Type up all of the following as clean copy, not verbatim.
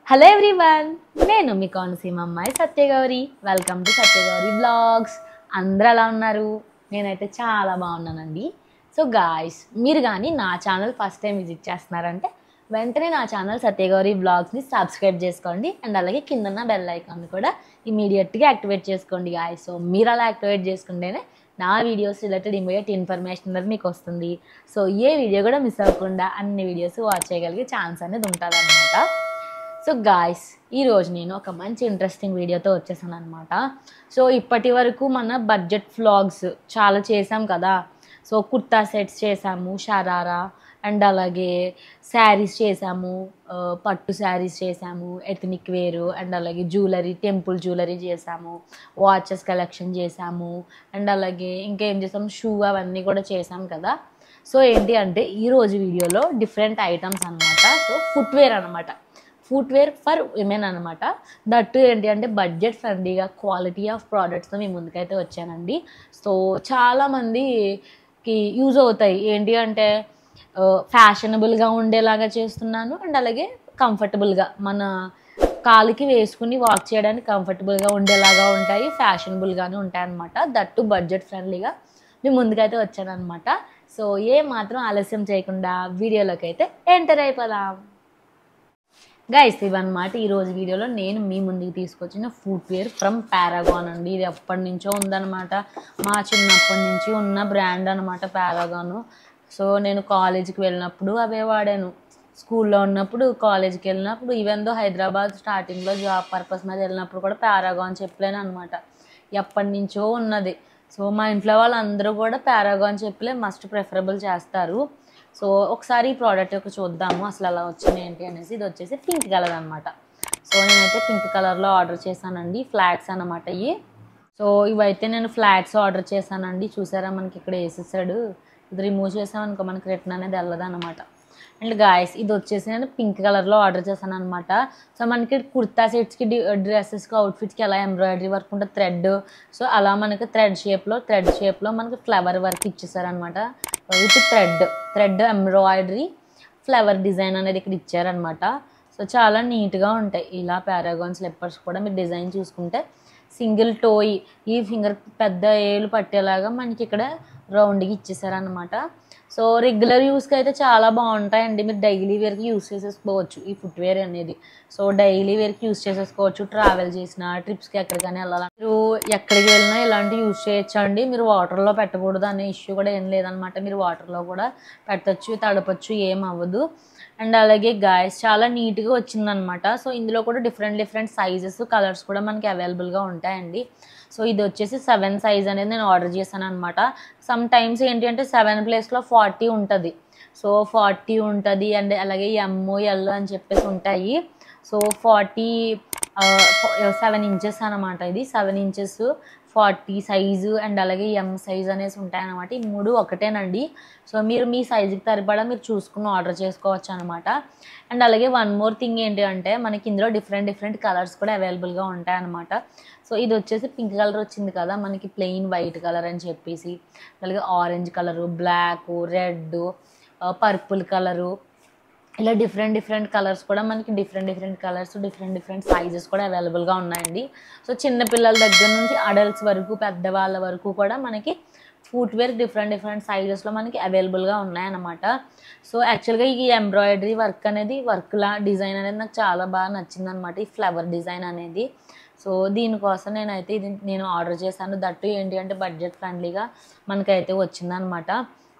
Hello everyone, నేను మీ కోనసీమ అమ్మాయి Satyagauri. Welcome to Satyagauri blogs. అందరూ ఎలా ఉన్నారు? నేనైతే చాలా బాగున్నానండి. సో గాయ్స్, మీరు కానీ నా ఛానల్ ఫస్ట్ టైం విజిట్ చేస్తున్నారంటే వెంటనే నా ఛానల్ సత్యగౌరి బ్లాగ్స్ని సబ్స్క్రైబ్ చేసుకోండి. అండ్ అలాగే కిందన్న బెల్ ఐకాన్ కూడా ఇమీడియట్గా యాక్టివేట్ చేసుకోండి గాయ్స్. సో మీరు అలా యాక్టివేట్ చేసుకుంటేనే నా వీడియోస్ రిలేటెడ్ ఇమీడియట్ ఇన్ఫర్మేషన్ అనేది మీకు వస్తుంది. సో ఏ వీడియో కూడా మిస్ అవ్వకుండా అన్ని వీడియోస్ వాచ్ చేయగలిగే ఛాన్స్ అనేది ఉంటుంది అనమాట. సో గాయ్స్, ఈరోజు నేను ఒక మంచి ఇంట్రెస్టింగ్ వీడియోతో వచ్చేసాను అనమాట. సో ఇప్పటి వరకు మన బడ్జెట్ వ్లాగ్స్ చాలా చేసాం కదా. సో కుర్తా సెట్స్ చేసాము, షరారా, అండ్ అలాగే శారీస్ చేసాము, పట్టు శారీస్ చేసాము, ఎథనిక్ వేరు, అండ్ అలాగే జ్యువెలరీ, టెంపుల్ జ్యువెలరీ చేసాము, వాచెస్ కలెక్షన్ చేసాము, అండ్ అలాగే ఇంకేం చేసాము, షూ అవన్నీ కూడా చేసాం కదా. సో ఏంటి అంటే ఈరోజు వీడియోలో డిఫరెంట్ ఐటమ్స్ అనమాట. సో ఫుట్వేర్ అనమాట, ఫుట్వేర్ ఫర్ విమెన్ అనమాట. దట్టు ఏంటి అంటే బడ్జెట్ ఫ్రెండ్లీగా క్వాలిటీ ఆఫ్ ప్రోడక్ట్స్తో మీ ముందుకైతే వచ్చానండి. సో చాలామందికి యూజ్ అవుతాయి. ఏంటి అంటే ఫ్యాషనబుల్గా ఉండేలాగా చేస్తున్నాను, అండ్ అలాగే కంఫర్టబుల్గా మన కాలికి వేసుకుని వాక్ చేయడానికి కంఫర్టబుల్గా ఉండేలాగా ఉంటాయి, ఫ్యాషనబుల్గానే ఉంటాయి అనమాట. దట్టు బడ్జెట్ ఫ్రెండ్లీగా మీ ముందుకైతే వచ్చానమాట. సో ఏ మాత్రం ఆలస్యం చేయకుండా వీడియోలోకి అయితే ఎంటర్ అయిపోదాం. గైస్, ఇవన్నమాట ఈరోజు వీడియోలో నేను మీ ముందుకు తీసుకొచ్చిన ఫుట్వేర్ ఫ్రమ్ పారాగాన్ అండి. ఇది ఎప్పటి నుంచో ఉందన్నమాట, మా చిన్నప్పటి నుంచి ఉన్న బ్రాండ్ అనమాట పారాగాను. సో నేను కాలేజీకి వెళ్ళినప్పుడు అవే వాడాను, స్కూల్లో ఉన్నప్పుడు, కాలేజీకి వెళ్ళినప్పుడు, ఈవెన్ దో హైదరాబాద్ స్టార్టింగ్లో జాబ్ పర్పస్ మీద వెళ్ళినప్పుడు కూడా పారాగాన్ చెప్పలేను అనమాట. ఎప్పటి నుంచో ఉన్నది. సో మా ఇంట్లో వాళ్ళందరూ కూడా పారాగాన్ చెప్పులే మస్ట్ ప్రిఫరబుల్ చేస్తారు. సో ఒకసారి ఈ ప్రోడక్ట్ యొక్క చూద్దాము అసలు అలా వచ్చింది ఏంటి అనేసి. ఇది వచ్చేసి పింక్ కలర్ అనమాట. సో నేనైతే పింక్ కలర్లో ఆర్డర్ చేశానండి, ఫ్లాట్స్ అనమాట ఇవి. సో ఇవైతే నేను ఫ్లాట్స్ ఆర్డర్ చేశానండి. చూసారా, మనకి ఇక్కడ వేసేసాడు. ఇది రిమూవ్ చేసామనుకో మనకి రిటర్న్ అనేది వెళ్ళదు అనమాట. అండ్ గాయస్, ఇది వచ్చేసి నేను పింక్ కలర్లో ఆర్డర్ చేశాను అనమాట. సో మనకి కుర్తా సెట్స్కి, డ్రెస్సెస్కి, అవుట్ఫిట్స్కి ఎలా ఎంబ్రాయిడరీ వర్క్ ఉంటుంది, థ్రెడ్. సో అలా మనకి థ్రెడ్ షేప్లో మనకి ఫ్లవర్ వర్క్ ఇచ్చేసారనమాట. With thread embroidery flower design అనేది ఇక్కడ ఇచ్చారనమాట. సో చాలా నీట్గా ఉంటాయి. ఇలా పారాగాన్ స్లిప్పర్స్ కూడా మీరు డిజైన్ చూసుకుంటే సింగిల్ టోయ్, ఈ ఫింగర్ పెద్ద ఏలు పట్టేలాగా మనకి ఇక్కడ రౌండ్గా ఇచ్చేసారనమాట. సో రెగ్యులర్ యూస్కి అయితే చాలా బాగుంటాయండి. మీరు డైలీ వేర్కి యూస్ చేసేసుకోవచ్చు ఈ ఫుట్వేర్ అనేది. సో డైలీ వేర్కి యూస్ చేసేసుకోవచ్చు, ట్రావెల్ చేసిన, ట్రిప్స్కి ఎక్కడికైనా వెళ్ళాలి, మీరు ఎక్కడికి వెళ్ళినా ఇలాంటివి యూస్ చేయొచ్చు అండి. మీరు వాటర్లో పెట్టకూడదు అనే ఇష్యూ కూడా ఏం లేదనమాట. మీరు వాటర్లో కూడా పెట్టచ్చు, తడపచ్చు, ఏం అవ్వదు. అండ్ అలాగే గాయస్, చాలా నీట్గా వచ్చిందనమాట. సో ఇందులో కూడా డిఫరెంట్ సైజెస్, కలర్స్ కూడా మనకి అవైలబుల్గా ఉంటాయండి. సో ఇది వచ్చేసి 7 సైజ్ అనేది నేను ఆర్డర్ చేశాను అనమాట. సమ్ టైమ్స్ ఏంటి అంటే 7 ప్లేస్లో 40 ఉంటుంది. సో 40 ఉంటుంది, అండ్ అలాగే ML అని చెప్పేసి ఉంటాయి. సో 7 ఇంచెస్ అనమాట. ఇది 7 ఇంచెస్ 40 సైజు, అండ్ అలాగే M సైజ్ అనేసి ఉంటాయన్నమాట. ఈ 3 ఒకటేనండి. సో మీరు మీ సైజుకి సరిపడా మీరు చూసుకుని ఆర్డర్ చేసుకోవచ్చు అనమాట. అండ్ అలాగే వన్ మోర్ థింగ్ ఏంటి అంటే మనకి ఇందులో డిఫరెంట్ కలర్స్ కూడా అవైలబుల్గా ఉంటాయన్నమాట. సో ఇది వచ్చేసి పింక్ కలర్ వచ్చింది కదా, మనకి ప్లెయిన్ వైట్ కలర్ అని చెప్పేసి, అలాగే orange colour, black, red, purple colour, ఇలా డిఫరెంట్ కలర్స్ కూడా మనకి డిఫరెంట్ కలర్స్, డిఫరెంట్ సైజెస్ కూడా అవైలబుల్గా ఉన్నాయండి. సో చిన్నపిల్లల దగ్గర నుంచి అడల్ట్స్ వరకు, పెద్దవాళ్ళ వరకు కూడా మనకి ఫుట్వేర్ డిఫరెంట్ సైజెస్లో మనకి అవైలబుల్గా ఉన్నాయన్నమాట. సో యాక్చువల్గా ఈ ఎంబ్రాయిడరీ వర్క్లా డిజైన్ అనేది నాకు చాలా బాగా నచ్చిందనమాట, ఈ ఫ్లవర్ డిజైన్ అనేది. సో దీనికోసం నేను ఆర్డర్ చేశాను. దట్టు ఏంటి అంటే బడ్జెట్ ఫ్రెండ్లీగా మనకైతే వచ్చిందనమాట.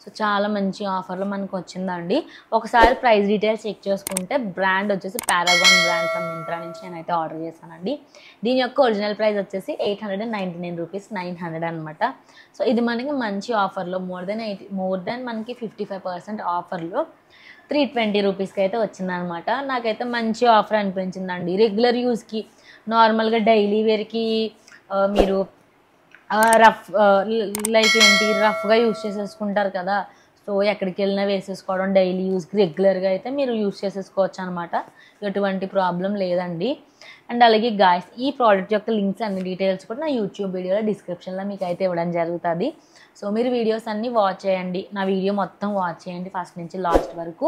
సో చాలా మంచి ఆఫర్లో మనకు వచ్చిందండి. ఒకసారి ప్రైస్ డీటెయిల్స్ చెక్ చేసుకుంటే బ్రాండ్ వచ్చేసి పారాగాన్ బ్రాండ్ ఫ్రమ్ మింత్రా నుంచి నేనైతే ఆర్డర్ చేశానండి. దీని యొక్క ఒరిజినల్ ప్రైస్ వచ్చేసి 899 రూపీస్, 900 అనమాట. సో ఇది మనకి మంచి ఆఫర్లో మోర్ దెన్ మనకి 55% ఆఫర్లో 320 రూపీస్కి అయితే వచ్చిందనమాట. నాకైతే మంచి ఆఫర్ అనిపించిందండి. రెగ్యులర్ యూస్కి, నార్మల్గా డైలీ వేర్కి మీరు లైక్ ఏంటి రఫ్గా యూస్ చేసేసుకుంటారు కదా. సో ఎక్కడికి వెళ్ళినా వేసేసుకోవడం, డైలీ యూస్కి రెగ్యులర్గా అయితే మీరు యూస్ చేసేసుకోవచ్చు అనమాట. ఎటువంటి ప్రాబ్లం లేదండి. అండ్ అలాగే గాయస్ ఈ ప్రోడక్ట్ యొక్క లింక్స్ అన్ని డీటెయిల్స్ కూడా నా యూట్యూబ్ వీడియోలో డిస్క్రిప్షన్లో మీకు అయితే ఇవ్వడం జరుగుతుంది. సో మీరు వీడియోస్ అన్నీ వాచ్ చేయండి, నా వీడియో మొత్తం వాచ్ చేయండి ఫస్ట్ నుంచి లాస్ట్ వరకు.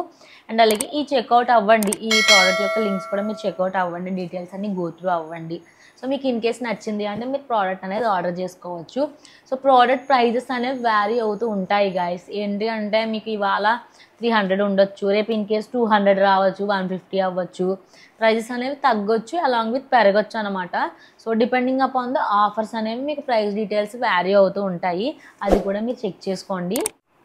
అండ్ అలాగే ఈ చెక్అవుట్ అవ్వండి, ఈ ప్రోడక్ట్ యొక్క లింక్స్ కూడా మీరు చెక్అవుట్ అవ్వండి, డీటెయిల్స్ అన్నీ గో త్రూ అవ్వండి. సో మీకు ఇన్ కేస్ నచ్చింది అంటే మీరు ప్రోడక్ట్ అనేది ఆర్డర్ చేసుకోవచ్చు. సో ప్రోడక్ట్ ప్రైజెస్ అనేవి వ్యారీ అవుతూ ఉంటాయి గాయస్. ఏంటి అంటే మీకు ఇవాళ 300 ఉండొచ్చు, రేపు ఇన్ కేస్ 200 రావచ్చు, 150 అవ్వచ్చు. ప్రైజెస్ అనేవి తగ్గొచ్చు అలాంగ్ విత్ పెరగచ్చు అనమాట. So depending upon the offers అనేవి మీకు ప్రైస్ డీటెయిల్స్ వ్యారీ అవుతూ ఉంటాయి, అది కూడా మీరు చెక్ చేసుకోండి.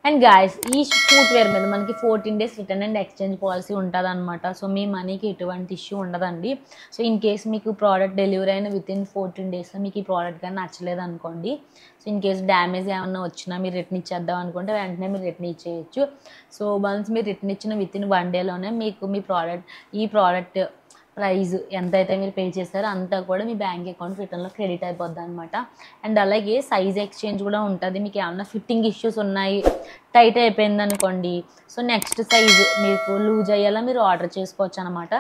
అండ్ గాయస్ ఈ ఫుట్వేర్ మీద మనకి 14 days return and exchange policy ఉంటుంది అనమాట. సో మీ మనీకి ఎటువంటి ఇష్యూ ఉండదండి. సో ఇన్ కేస్ మీకు ప్రోడక్ట్ డెలివరీ అయిన వితిన్ 14 daysలో మీకు ఈ ప్రోడక్ట్ కానీ నచ్చలేదు అనుకోండి, సో ఇన్ కేస్ డ్యామేజ్ ఏమన్నా వచ్చినా మీరు రిటర్న్ ఇచ్చేద్దాం అనుకుంటే వెంటనే మీరు రిటర్న్ ఇచ్చేయచ్చు. సో వన్స్ మీరు రిటర్న్ ఇచ్చిన వితిన్ 1 dayలోనే మీకు మీ ప్రోడక్ట్ ప్రైజ్ ఎంతైతే మీరు పే చేస్తారో అంతా కూడా మీ బ్యాంక్ అకౌంట్ రిటర్న్లో క్రెడిట్ అయిపోద్ది అనమాట. అండ్ అలాగే సైజ్ ఎక్స్చేంజ్ కూడా ఉంటుంది. మీకు ఏమన్నా ఫిట్టింగ్ ఇష్యూస్ ఉన్నాయి, టైట్ అయిపోయింది అనుకోండి, సో నెక్స్ట్ సైజ్ మీకు లూజ్ అయ్యేలా మీరు ఆర్డర్ చేసుకోవచ్చు అనమాట.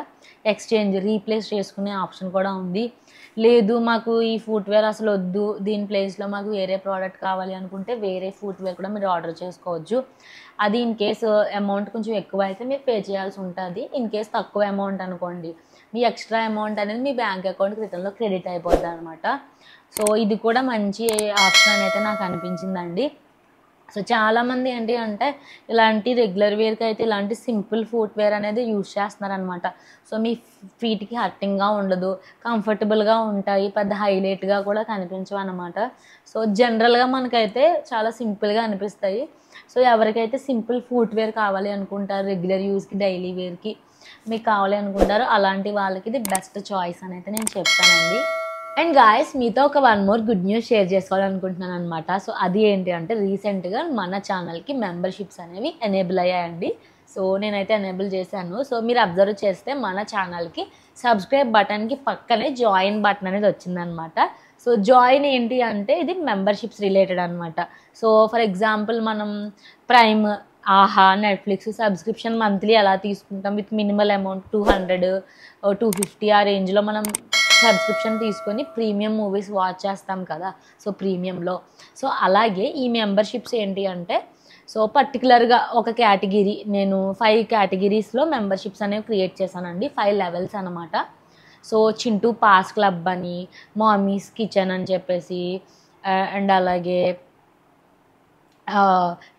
ఎక్స్చేంజ్ రీప్లేస్ చేసుకునే ఆప్షన్ కూడా ఉంది. లేదు మాకు ఈ ఫుట్వేర్ అసలు వద్దు, దీని ప్లేస్లో మాకు వేరే ప్రోడక్ట్ కావాలి అనుకుంటే వేరే ఫుట్వేర్ కూడా మీరు ఆర్డర్ చేసుకోవచ్చు. అది ఇన్ కేసు అమౌంట్ కొంచెం ఎక్కువ అయితే మీరు పే చేయాల్సి ఉంటుంది. ఇన్ కేస్ తక్కువ అమౌంట్ అనుకోండి, మీ ఎక్స్ట్రా అమౌంట్ అనేది మీ బ్యాంక్ అకౌంట్కి రిటర్న్లో క్రెడిట్ అయిపోద్ది అనమాట. సో ఇది కూడా మంచి ఆప్షన్ అయితే నాకు అనిపించిందండి. సో చాలామంది ఏంటి అంటే ఇలాంటి రెగ్యులర్ వేర్కి అయితే ఇలాంటి సింపుల్ ఫుట్వేర్ అనేది యూజ్ చేస్తున్నారనమాట. సో మీ ఫీట్కి హట్టింగ్గా ఉండదు, కంఫర్టబుల్గా ఉంటాయి, పెద్ద హైలైట్గా కూడా కనిపించవు అనమాట. సో జనరల్గా మనకైతే చాలా సింపుల్గా అనిపిస్తాయి. సో ఎవరికైతే సింపుల్ ఫుట్వేర్ కావాలి అనుకుంటారు, రెగ్యులర్ యూస్కి డైలీ వేర్కి మీకు కావాలి అనుకుంటారో అలాంటి వాళ్ళకి ఇది బెస్ట్ చాయిస్ అని అయితే నేను చెప్తానండి. అండ్ గాయస్ మీతో ఒక 1 more గుడ్ న్యూస్ షేర్ చేసుకోవాలనుకుంటున్నాను అనమాట. సో అది ఏంటి అంటే రీసెంట్గా మన ఛానల్కి మెంబర్షిప్స్ అనేవి ఎనేబుల్ అయ్యాయండి. సో నేనైతే ఎనేబుల్ చేశాను. సో మీరు అబ్జర్వ్ చేస్తే మన ఛానల్కి సబ్స్క్రైబ్ బటన్కి పక్కనే జాయిన్ బటన్ అనేది వచ్చిందనమాట. సో జాయిన్ ఏంటి అంటే ఇది మెంబర్షిప్స్ రిలేటెడ్ అనమాట. సో ఫర్ ఎగ్జాంపుల్ మనం ప్రైమ్, ఆహా, నెట్ఫ్లిక్స్ సబ్స్క్రిప్షన్ మంత్లీ అలా తీసుకుంటాం విత్ మినిమల్ అమౌంట్ 200, 250 ఆ రేంజ్లో మనం సబ్స్క్రిప్షన్ తీసుకొని ప్రీమియం మూవీస్ వాచ్ చేస్తాం కదా, సో ప్రీమియంలో. సో అలాగే ఈ మెంబర్షిప్స్ ఏంటి అంటే సో పర్టికులర్గా ఒక కేటగిరీ, నేను 5 కేటగిరీస్లో మెంబర్షిప్స్ అనేవి క్రియేట్ చేశానండి, 5 levels అనమాట. సో చింటూ పాస్ క్లబ్ అని, మామీస్ కిచెన్ అని చెప్పేసి, అండ్ అలాగే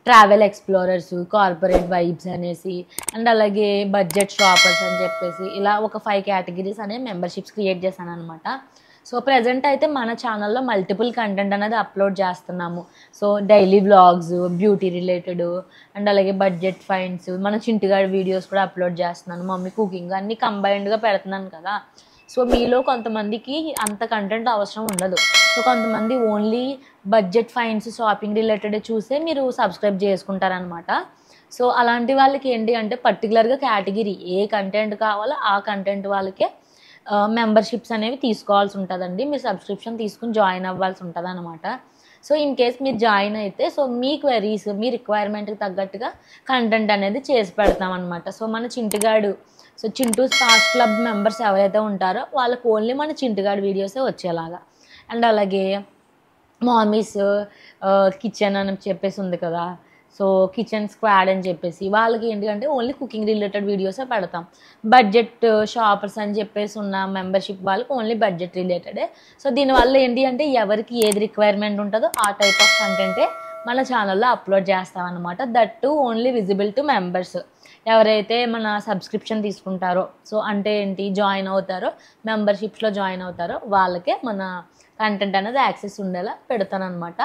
ట్రావెల్ ఎక్స్ప్లోరర్స్, కార్పొరేట్ వైబ్స్ అనేసి, అండ్ అలాగే బడ్జెట్ షాపర్స్ అని చెప్పేసి ఇలా ఒక 5 కేటగిరీస్ అనే మెంబర్షిప్స్ క్రియేట్ చేశాను అనమాట. సో ప్రజెంట్ అయితే మన ఛానల్లో మల్టిపుల్ కంటెంట్ అనేది అప్లోడ్ చేస్తున్నాము. So daily vlogs, beauty related, and అలాగే బడ్జెట్ ఫైండ్స్, మన చింటిగాడి వీడియోస్ కూడా అప్లోడ్ చేస్తున్నాను, మమ్మీ కుకింగ్ అన్నీ కంబైన్డ్గా పెడుతున్నాను కదా. సో మీలో కొంతమందికి అంత కంటెంట్ అవసరం ఉండదు. సో కొంతమంది only budget finds, shopping related చూసే మీరు సబ్స్క్రైబ్ చేసుకుంటారనమాట. సో అలాంటి వాళ్ళకి ఏంటి అంటే పర్టికులర్గా కేటగిరీ ఏ కంటెంట్ కావాలో ఆ కంటెంట్ వాళ్ళకే మెంబర్షిప్స్ అనేవి తీసుకోవాల్సి ఉంటుందండి. మీరు సబ్స్క్రిప్షన్ తీసుకుని జాయిన్ అవ్వాల్సి ఉంటుంది అనమాట. సో ఇన్ కేస్ మీరు జాయిన్ అయితే సో మీ క్వెరీస్, మీ రిక్వైర్మెంట్కి తగ్గట్టుగా కంటెంట్ అనేది చేసి పెడతాం అనమాట. సో మన చింటిగాడు, so Chintu pass club members ఎవరైతే ఉంటారో వాళ్ళకి ఓన్లీ మన చింటిగాడు వీడియోసే వచ్చేలాగా. అండ్ అలాగే మామీస్ కిచెన్ అని చెప్పేసి ఉంది కదా, సో కిచెన్ స్క్వాడ్ అని చెప్పేసి వాళ్ళకి ఏంటంటే ఓన్లీ కుకింగ్ రిలేటెడ్ వీడియోసే పెడతాం. బడ్జెట్ షాపర్స్ అని చెప్పేసి ఉన్న మెంబర్షిప్ వాళ్ళకి ఓన్లీ బడ్జెట్ రిలేటెడే. సో దీనివల్ల ఏంటి అంటే ఎవరికి ఏది రిక్వైర్మెంట్ ఉంటుందో ఆ టైప్ ఆఫ్ కంటెంటే మన ఛానల్లో అప్లోడ్ చేస్తామన్నమాట. That to only visible to members, ఎవరైతే మన సబ్స్క్రిప్షన్ తీసుకుంటారో, సో అంటే ఏంటి జాయిన్ అవుతారో, మెంబర్షిప్స్లో జాయిన్ అవుతారో వాళ్ళకే మన కంటెంట్ అనేది యాక్సెస్ ఉండేలా పెడతానమాట.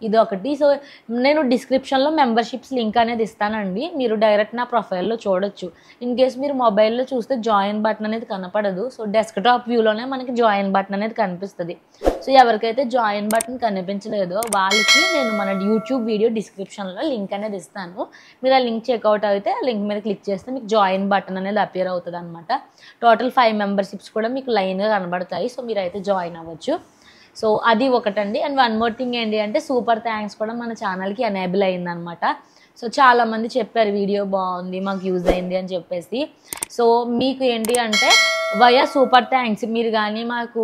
ఇది ఒకటి. సో నేను డిస్క్రిప్షన్లో మెంబర్షిప్స్ లింక్ అనేది ఇస్తానండి, మీరు డైరెక్ట్ నా ప్రొఫైల్లో చూడొచ్చు. ఇన్ కేస్ మీరు మొబైల్లో చూస్తే జాయిన్ బటన్ అనేది కనపడదు. సో డెస్క్టాప్ వ్యూలోనే మనకి జాయిన్ బటన్ అనేది కనిపిస్తుంది. సో ఎవరికైతే జాయిన్ బటన్ కనిపించలేదో వాళ్ళకి నేను మన యూట్యూబ్ వీడియో డిస్క్రిప్షన్లో లింక్ అనేది ఇస్తాను. మీరు ఆ లింక్ చెక్అవుట్ అయితే ఆ లింక్ మీద క్లిక్ చేస్తే మీకు జాయిన్ బటన్ అనేది అపియర్ అవుతుంది అనమాట. టోటల్ 5 మెంబర్షిప్స్ కూడా మీకు లైన్గా కనబడతాయి. సో మీరైతే జాయిన్ అవ్వచ్చు. సో అది ఒకటండి. అండ్ 1 more థింగ్ ఏంటి అంటే సూపర్ థ్యాంక్స్ కూడా మన ఛానల్కి ఎనేబుల్ అయిందనమాట. సో చాలామంది చెప్పారు వీడియో బాగుంది, మాకు యూజ్ అయింది అని చెప్పేసి. సో మీకు ఏంటి అంటే వయా సూపర్ థ్యాంక్స్ మీరు కానీ మాకు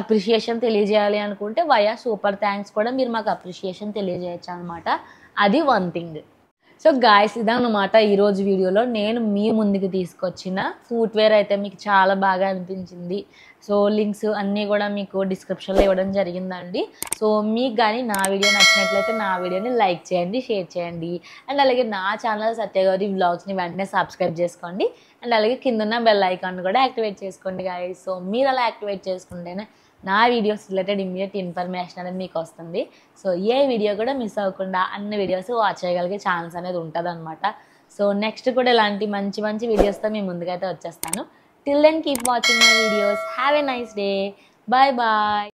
అప్రిషియేషన్ తెలియజేయాలి అనుకుంటే వయా సూపర్ థ్యాంక్స్ కూడా మీరు మాకు అప్రిషియేషన్ తెలియజేయచ్చు అనమాట. అది వన్ థింగ్. సో గాయ్స్ ఇదన్నమాట ఈరోజు వీడియోలో నేను మీ ముందుకు తీసుకొచ్చిన ఫుట్వేర్ అయితే మీకు చాలా బాగా అనిపించింది. సో లింక్స్ అన్నీ కూడా మీకు డిస్క్రిప్షన్లో ఇవ్వడం జరిగిందండి. సో మీకు కానీ నా వీడియో నచ్చినట్లయితే నా వీడియోని లైక్ చేయండి, షేర్ చేయండి. అండ్ అలాగే నా ఛానల్ సత్యగౌరి వ్లాగ్స్ని వెంటనే సబ్స్క్రైబ్ చేసుకోండి. అండ్ అలాగే కిందన్న బెల్ ఐకాన్ కూడా యాక్టివేట్ చేసుకోండి గాయ్స్. సో మీరు అలా యాక్టివేట్ చేసుకుంటేనే నా వీడియోస్ రిలేటెడ్ ఇమ్మీడియట్ ఇన్ఫర్మేషన్ అనేది మీకు వస్తుంది. సో ఏ వీడియో కూడా మిస్ అవ్వకుండా అన్ని వీడియోస్ వాచ్ చేయగలిగే ఛాన్స్ అనేది ఉంటుంది అనమాట. సో నెక్స్ట్ కూడా ఇలాంటి మంచి మంచి వీడియోస్తో మీ ముందుకైతే వచ్చేస్తాను. Till then keep watching my videos. Have a nice day. Bye bye.